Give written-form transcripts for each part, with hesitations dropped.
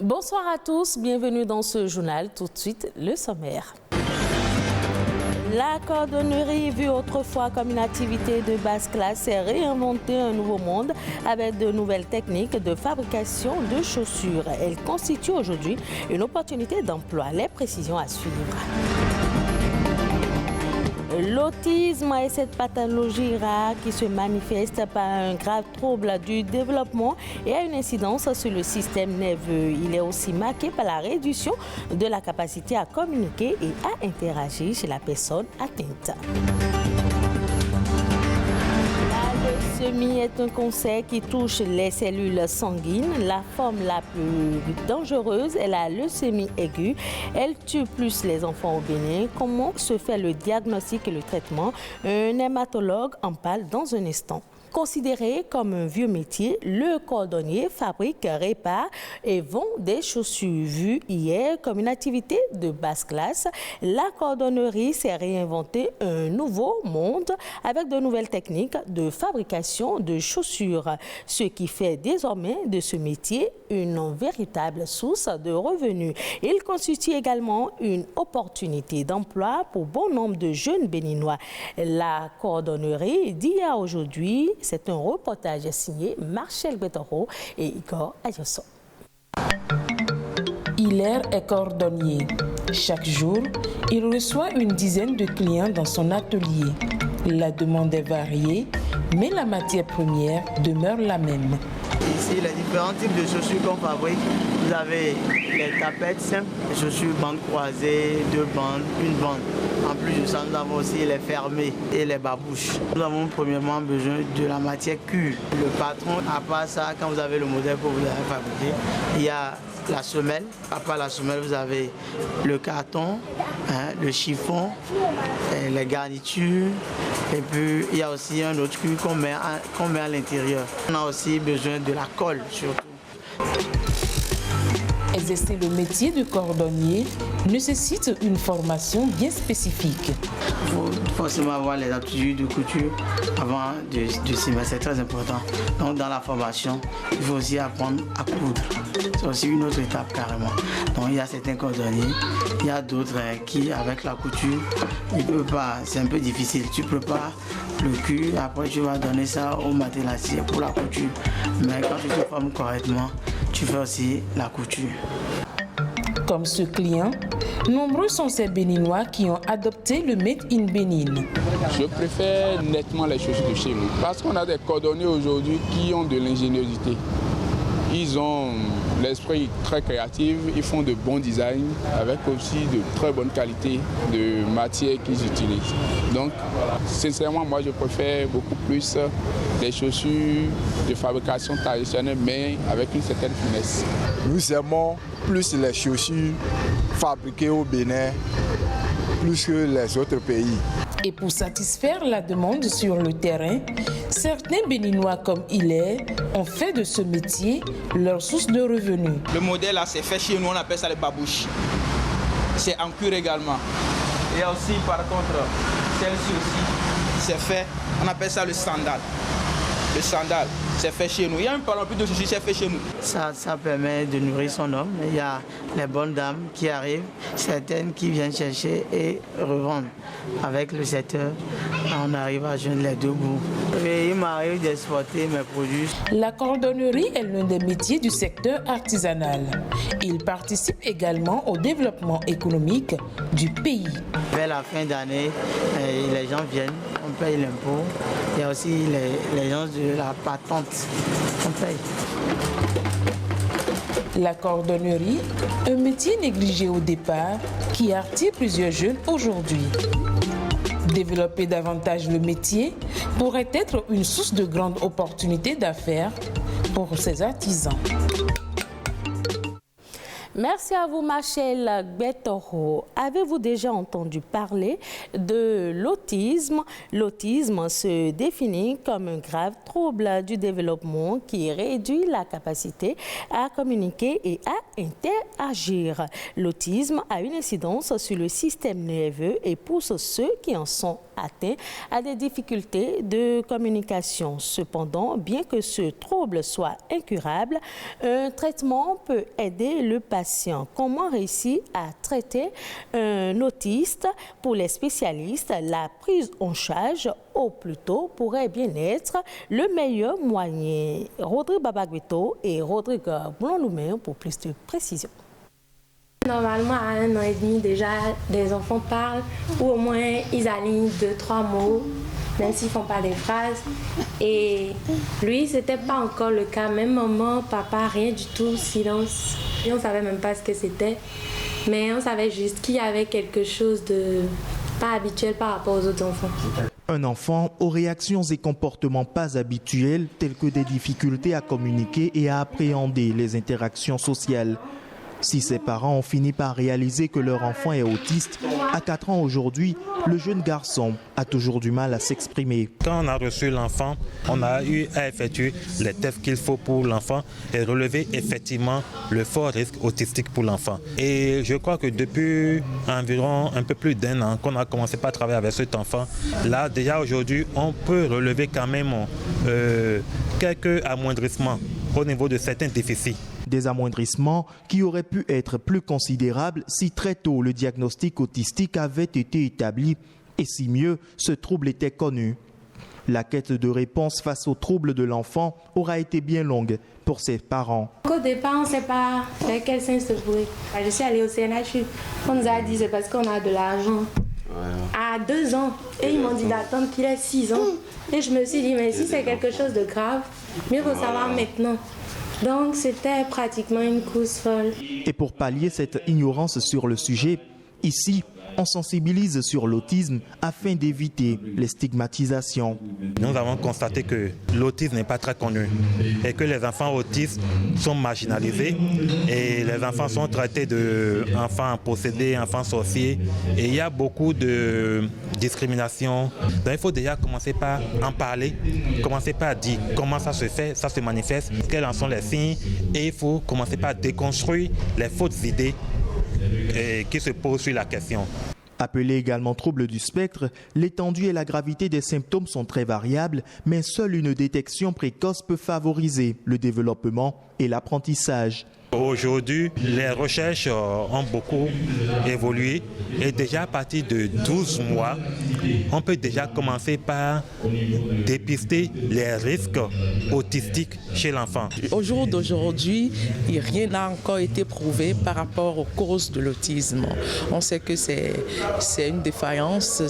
Bonsoir à tous, bienvenue dans ce journal. Tout de suite, le sommaire. La cordonnerie, vue autrefois comme une activité de basse classe, s'est réinventée un nouveau monde avec de nouvelles techniques de fabrication de chaussures. Elle constitue aujourd'hui une opportunité d'emploi. Les précisions à suivre. L'autisme est cette pathologie rare qui se manifeste par un grave trouble du développement et a une incidence sur le système nerveux. Il est aussi marqué par la réduction de la capacité à communiquer et à interagir chez la personne atteinte. La leucémie est un cancer qui touche les cellules sanguines. La forme la plus dangereuse est la leucémie aiguë. Elle tue plus les enfants au Bénin. Comment se fait le diagnostic et le traitement? Un hématologue en parle dans un instant. Considéré comme un vieux métier, le cordonnier fabrique, répare et vend des chaussures. Vues hier comme une activité de basse classe, la cordonnerie s'est réinventée un nouveau monde avec de nouvelles techniques de fabrication de chaussures, ce qui fait désormais de ce métier une véritable source de revenus. Il constitue également une opportunité d'emploi pour bon nombre de jeunes béninois. La cordonnerie d'hier à aujourd'hui, c'est un reportage signé Marcel Betoro et Igor Adioso. Hilaire est cordonnier. Chaque jour, il reçoit une dizaine de clients dans son atelier. La demande est variée, mais la matière première demeure la même. Ici, les différents types de chaussures qu'on fabrique, vous avez les tapettes simples, les chaussures bandes croisées, 2 bandes, 1 bande. En plus de ça, nous avons aussi les fermées et les babouches. Nous avons premièrement besoin de la matière cuir. Le patron, à part ça, quand vous avez le modèle que vous avez fabriqué, il y a la semelle. À part la semelle, vous avez le carton, le chiffon, les garnitures. Et puis, il y a aussi un autre cuir qu'on met à l'intérieur. On a aussi besoin de la colle, surtout. Exercer le métier de cordonnier nécessite une formation bien spécifique. Il faut forcément avoir les aptitudes de couture avant de s'y mettre, c'est très important. Donc dans la formation, il faut aussi apprendre à coudre. C'est aussi une autre étape carrément. Donc il y a certains cordonniers, il y a d'autres qui avec la couture, ils ne peuvent pas, c'est un peu difficile. Tu prépares le cuir, après tu vas donner ça au matelassier pour la couture. Mais quand tu te formes correctement, tu fais aussi la couture. Comme ce client, nombreux sont ces Béninois qui ont adopté le Made in Bénin. Je préfère nettement les chaussures de chez nous parce qu'on a des cordonniers aujourd'hui qui ont de l'ingéniosité. Ils ont l'esprit très créatif, ils font de bons designs avec aussi de très bonnes qualités de matière qu'ils utilisent. Donc, sincèrement, moi je préfère beaucoup plus des chaussures de fabrication traditionnelle mais avec une certaine finesse. Nous aimons plus les chaussures fabriquées au Bénin, plus que les autres pays. Et pour satisfaire la demande sur le terrain, certains Béninois comme Hilaire ont fait de ce métier leur source de revenus. Le modèle là, c'est fait chez nous, on appelle ça les babouches. C'est en cuir également. Il y a aussi par contre, celle-ci aussi, c'est fait, on appelle ça le sandal. Le sandal, c'est fait chez nous. Il y a un parlant plus de chaussures, c'est fait chez nous. Ça permet de nourrir son homme. Il y a les bonnes dames qui arrivent, certaines qui viennent chercher et revendre. Avec le secteur, on arrive à joindre les deux bouts. Et il m'arrive d'exporter mes produits. La cordonnerie est l'un des métiers du secteur artisanal. Il participe également au développement économique du pays. Vers la fin d'année, les gens viennent, on paye l'impôt. Il y a aussi les gens de la patente, on paye. La cordonnerie, un métier négligé au départ qui attire plusieurs jeunes aujourd'hui. Développer davantage le métier pourrait être une source de grandes opportunités d'affaires pour ces artisans. Merci à vous, Machel Gbetoro. Avez-vous déjà entendu parler de l'autisme? L'autisme se définit comme un grave trouble du développement qui réduit la capacité à communiquer et à interagir. L'autisme a une incidence sur le système nerveux et pousse ceux qui en sont atteints à des difficultés de communication. Cependant, bien que ce trouble soit incurable, un traitement peut aider le patient. Comment réussir à traiter un autiste? Pour les spécialistes, la prise en charge au plus tôt pourrait bien être le meilleur moyen. Rodrigue Babagbeto et Rodrigue Blonloumer pour plus de précision. Normalement, à 1 an et demi, déjà, des enfants parlent ou au moins ils alignent 2-3 mots, même s'ils ne font pas des phrases. Et lui, ce n'était pas encore le cas. Même maman, papa, rien du tout, silence. Et on ne savait même pas ce que c'était. Mais on savait juste qu'il y avait quelque chose de pas habituel par rapport aux autres enfants. Un enfant aux réactions et comportements pas habituels, tels que des difficultés à communiquer et à appréhender les interactions sociales. Si ses parents ont fini par réaliser que leur enfant est autiste, à 4 ans aujourd'hui, le jeune garçon a toujours du mal à s'exprimer. Quand on a reçu l'enfant, on a eu à effectuer les tests qu'il faut pour l'enfant et relever effectivement le fort risque autistique pour l'enfant. Et je crois que depuis environ un peu plus d'1 an qu'on a commencé par travailler avec cet enfant, là déjà aujourd'hui, on peut relever quand même quelques amoindrissements au niveau de certains déficits. Des amoindrissements qui auraient pu être plus considérables si très tôt le diagnostic autistique avait été établi et si mieux ce trouble était connu. La quête de réponse face au trouble de l'enfant aura été bien longue pour ses parents. Au départ, on ne sait pas vers quel sens se vouer. Je suis allée au CNH, on nous a dit c'est parce qu'on a de l'argent. À 2 ans, et ils m'ont dit d'attendre qu'il ait 6 ans. Et je me suis dit, mais si c'est quelque chose de grave, mieux vaut savoir maintenant. Donc c'était pratiquement une course folle. Et pour pallier cette ignorance sur le sujet, ici, on sensibilise sur l'autisme afin d'éviter les stigmatisations. Nous avons constaté que l'autisme n'est pas très connu et que les enfants autistes sont marginalisés et les enfants sont traités d'enfants possédés, enfants sorciers et il y a beaucoup de discrimination. Donc il faut déjà commencer par en parler, commencer par dire comment ça se fait, ça se manifeste, quels en sont les signes et il faut commencer par déconstruire les fausses idées qui se posent sur la question. Appelé également trouble du spectre, l'étendue et la gravité des symptômes sont très variables, mais seule une détection précoce peut favoriser le développement et l'apprentissage. Aujourd'hui, les recherches ont beaucoup évolué et déjà à partir de 12 mois, on peut déjà commencer par dépister les risques autistiques chez l'enfant. Au jour d'aujourd'hui, rien n'a encore été prouvé par rapport aux causes de l'autisme. On sait que c'est une défaillance,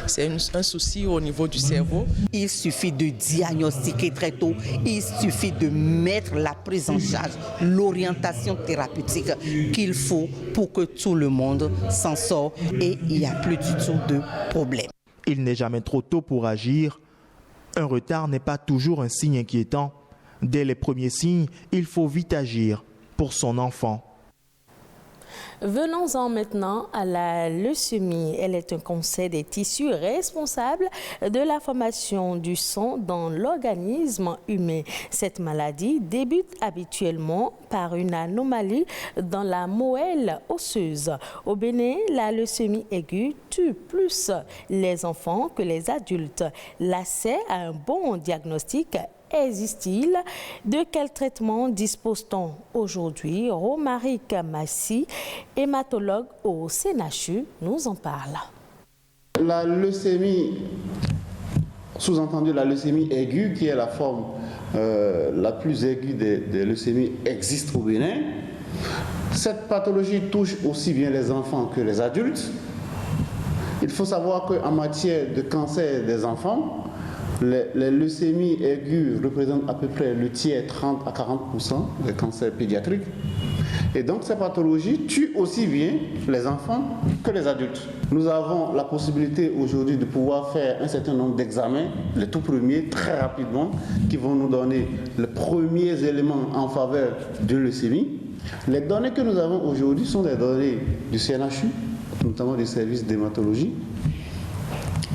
c'est un souci au niveau du cerveau. Il suffit de diagnostiquer très tôt, il suffit de mettre la prise en charge, l'orientation thérapeutique qu'il faut pour que tout le monde s'en sorte et il n'y a plus du tout de problème. Il n'est jamais trop tôt pour agir. Un retard n'est pas toujours un signe inquiétant. Dès les premiers signes, il faut vite agir pour son enfant. Venons-en maintenant à la leucémie. Elle est un cancer des tissus responsable de la formation du sang dans l'organisme humain. Cette maladie débute habituellement par une anomalie dans la moelle osseuse. Au Bénin, la leucémie aiguë tue plus les enfants que les adultes. L'accès à un bon diagnostic existe-t-il? De quel traitement dispose-t-on aujourd'hui? Romaric Massi, hématologue au CNHU, nous en parle. La leucémie, sous-entendu la leucémie aiguë, qui est la forme la plus aiguë des leucémies, existe au Bénin. Cette pathologie touche aussi bien les enfants que les adultes. Il faut savoir qu'en matière de cancer des enfants, les leucémies aiguës représentent à peu près le tiers, 30 à 40% des cancers pédiatriques. Et donc ces pathologies tuent aussi bien les enfants que les adultes. Nous avons la possibilité aujourd'hui de pouvoir faire un certain nombre d'examens, les tout premiers, très rapidement, qui vont nous donner les premiers éléments en faveur de leucémie. Les données que nous avons aujourd'hui sont des données du CNHU, notamment du service d'hématologie,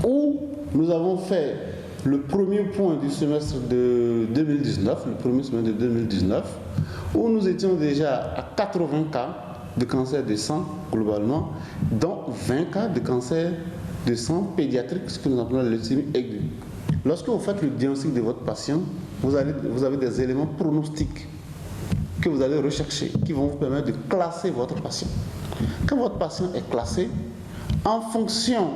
où nous avons fait le premier point du semestre de 2019, le premier semestre de 2019, où nous étions déjà à 80 cas de cancer de sang globalement, dont 20 cas de cancer de sang pédiatrique, ce que nous appelons la leucémie aiguë. Lorsque vous faites le diagnostic de votre patient, vous avez des éléments pronostiques que vous allez rechercher, qui vont vous permettre de classer votre patient. Quand votre patient est classé, en fonction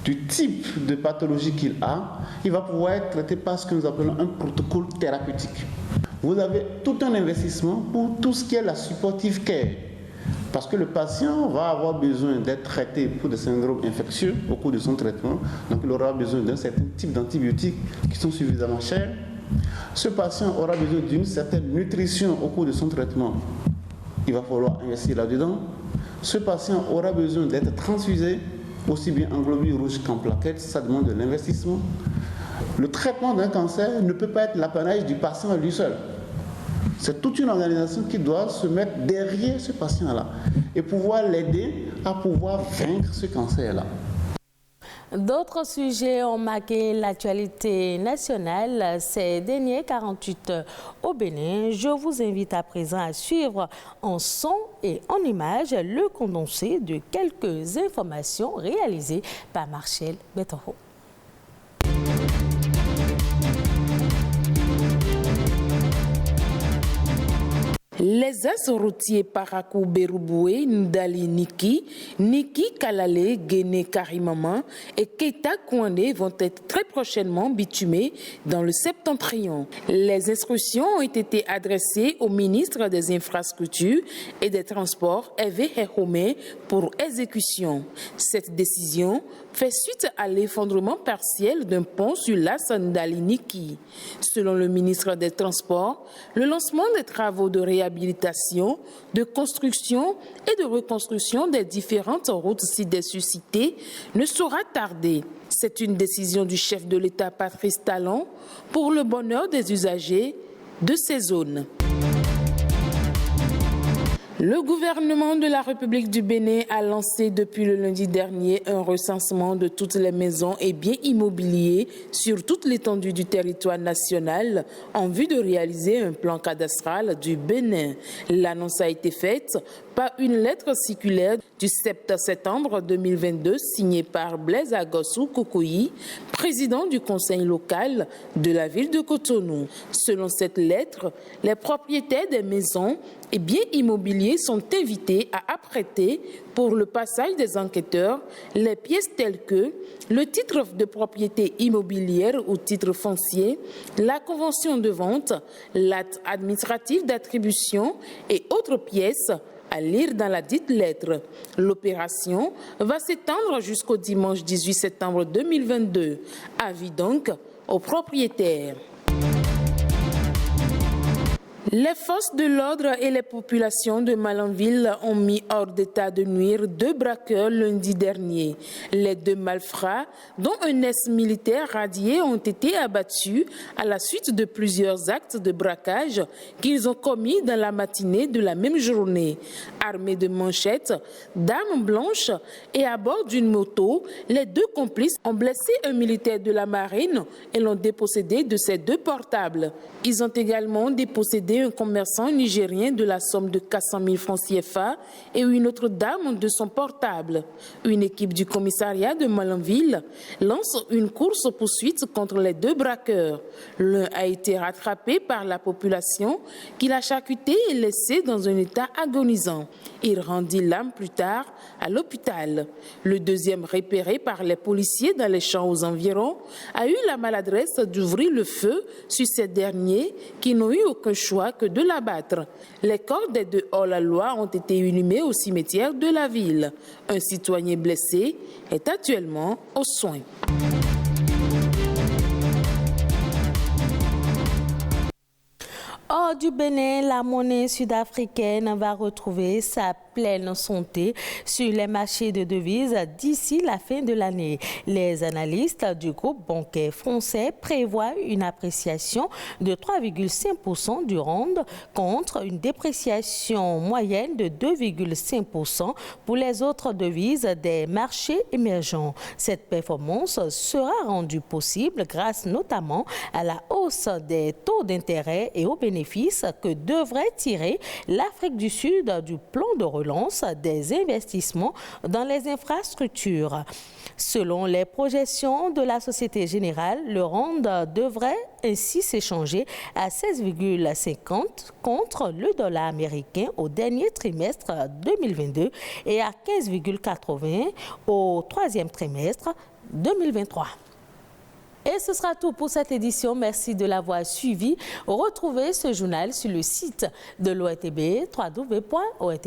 du type de pathologie qu'il a, il va pouvoir être traité par ce que nous appelons un protocole thérapeutique. Vous avez tout un investissement pour tout ce qui est la supportive care, parce que le patient va avoir besoin d'être traité pour des syndromes infectieux au cours de son traitement, donc il aura besoin d'un certain type d'antibiotiques qui sont suffisamment chers. Ce patient aura besoin d'une certaine nutrition au cours de son traitement, il va falloir investir là-dedans. Ce patient aura besoin d'être transfusé, aussi bien en globules rouges qu'en plaquettes, ça demande de l'investissement. Le traitement d'un cancer ne peut pas être l'apanage du patient à lui seul. C'est toute une organisation qui doit se mettre derrière ce patient-là et pouvoir l'aider à pouvoir vaincre ce cancer-là. D'autres sujets ont marqué l'actualité nationale ces derniers 48 heures au Bénin. Je vous invite à présent à suivre en son et en images le condensé de quelques informations réalisées par Marcel Betoro. Les axes routiers Parakou Beruboué, Ndali Niki, Niki Kalale, Guéné Karimama et Keita Kouandé vont être très prochainement bitumés dans le septentrion. Les instructions ont été adressées au ministre des Infrastructures et des Transports, Hervé Herhome, pour exécution. Cette décision fait suite à l'effondrement partiel d'un pont sur l'As Ndali Niki. Selon le ministre des Transports, le lancement des travaux de réhabilitation, de construction et de reconstruction des différentes routes ci-dessus citées ne saura tarder. C'est une décision du chef de l'État Patrice Talon pour le bonheur des usagers de ces zones. Le gouvernement de la République du Bénin a lancé depuis le lundi dernier un recensement de toutes les maisons et biens immobiliers sur toute l'étendue du territoire national en vue de réaliser un plan cadastral du Bénin. L'annonce a été faite par une lettre circulaire du 7 septembre 2022 signée par Blaise Agossou Kokoyi, président du conseil local de la ville de Cotonou. Selon cette lettre, les propriétaires des maisons et biens immobiliers sont invités à apprêter pour le passage des enquêteurs les pièces telles que le titre de propriété immobilière ou titre foncier, la convention de vente, l'acte administratif d'attribution et autres pièces à lire dans la dite lettre. L'opération va s'étendre jusqu'au dimanche 18 septembre 2022. Avis donc aux propriétaires. Les forces de l'ordre et les populations de Malanville ont mis hors d'état de nuire 2 braqueurs lundi dernier. Les 2 malfrats, dont un ex-militaire radié, ont été abattus à la suite de plusieurs actes de braquage qu'ils ont commis dans la matinée de la même journée. Armés de manchettes, d'armes blanches et à bord d'une moto, les 2 complices ont blessé un militaire de la marine et l'ont dépossédé de ses 2 portables. Ils ont également dépossédé un commerçant nigérien de la somme de 400 000 francs CFA et une autre dame de son portable. Une équipe du commissariat de Malanville lance une course-poursuite contre les 2 braqueurs. L'un a été rattrapé par la population qui l'a charcuté et laissé dans un état agonisant. Il rendit l'âme plus tard à l'hôpital. Le deuxième, repéré par les policiers dans les champs aux environs, a eu la maladresse d'ouvrir le feu sur ces derniers qui n'ont eu aucun choix que de l'abattre. Les corps des 2 hors-la-loi ont été inhumés au cimetière de la ville. Un citoyen blessé est actuellement aux soins. Hors Hors du Bénin, la monnaie sud-africaine va retrouver sa pleine santé sur les marchés de devises d'ici la fin de l'année. Les analystes du groupe bancaire français prévoient une appréciation de 3,5% du rand contre une dépréciation moyenne de 2,5% pour les autres devises des marchés émergents. Cette performance sera rendue possible grâce notamment à la hausse des taux d'intérêt et aux bénéfices que devrait tirer l'Afrique du Sud du plan de relance des investissements dans les infrastructures. Selon les projections de la Société Générale, le rand devrait ainsi s'échanger à 16,50 contre le dollar américain au dernier trimestre 2022 et à 15,80 au troisième trimestre 2023. Et ce sera tout pour cette édition. Merci de l'avoir suivi. Retrouvez ce journal sur le site de l'ORTB, www.ortb.pj.